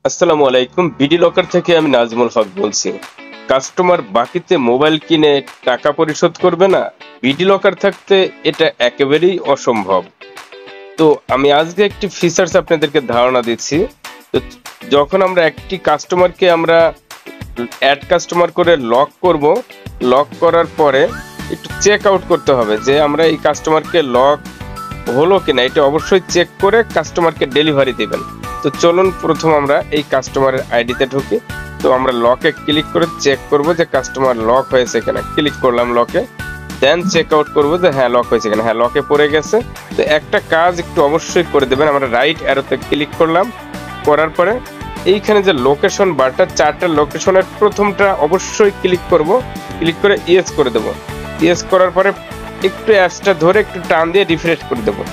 আসসালামু আলাইকুম। BD locker থেকে আমি নাজমুল হক বলছি। কাস্টমার বাকিতে মোবাইল কিনে টাকা পরিশোধ করবে না, বিডি লকার থাকতে এটা একেবারেই অসম্ভব। তো আমি আজকে একটি ফিচার্স আপনাদেরকে ধারণা দিচ্ছি। তো যখন আমরা একটি কাস্টমারকে আমরা অ্যাড কাস্টমার করে লক করব, লক করার পরে একটু চেক আউট করতে হবে যে আমরা এই কাস্টমারকে লক হলো কিনা, এটা অবশ্যই চেক করে কাস্টমারকে ডেলিভারি দিবেন। তো চলুন প্রথম আমরা এই কাস্টমারের আইডিতে ঢুকি। তো আমরা লকে ক্লিক করে চেক করব যে কাস্টমার লক হয়েছে কিনা। ক্লিক করলাম লকে, দেন চেক আউট করবো যে হ্যাঁ লক হয়েছে কিনা। হ্যাঁ, লকে পড়ে গেছে। তো একটা কাজ একটু অবশ্যই করে দেবেন, আমরা রাইট অ্যারোতে ক্লিক করলাম, করার পরে এইখানে যে লোকেশন বারটা, চারটা লোকেশনের প্রথমটা অবশ্যই ক্লিক করব। ক্লিক করে ইয়েস করে দেবো। ইয়েস করার পরে একটু অ্যাপসটা ধরে একটু টান দিয়ে রিফ্রেশ করে দেবো।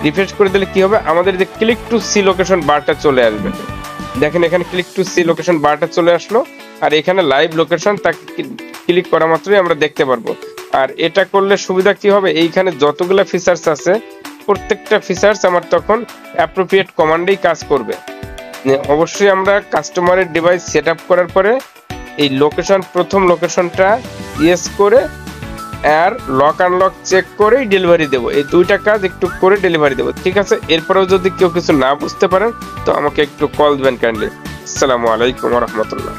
রিফ্রেশ করে দিলে কি হবে, আমাদের যে ক্লিক টু সি লোকেশন বারটা চলে আসবে। দেখেন এখানে ক্লিক টু সি লোকেশন বারটা চলে আসলো, আর এখানে লাইভ লোকেশন তাকে ক্লিক করা মাত্রই আমরা দেখতে পারবো। আর এটা করলে সুবিধা কি হবে, এইখানে যতগুলো ফিচার্স আছে প্রত্যেকটা ফিচার্স আমার তখন অ্যাপ্রোপ্রিয়েট কমান্ডেই কাজ করবে। অবশ্যই আমরা কাস্টমারের ডিভাইস সেট আপ করার পরে এই লোকেশন, প্রথম লোকেশনটা ইয়েস করে আর লক আনলক চেক করেই ডেলিভারি দেবো। এই দুইটা কাজ একটু করে ডেলিভারি দেবো, ঠিক আছে? এরপরেও যদি কেউ কিছু না বুঝতে পারেন তো আমাকে একটু কল দিবেন কাইন্ডলি। আসসালামু আলাইকুম ওয়া রাহমাতুল্লাহ।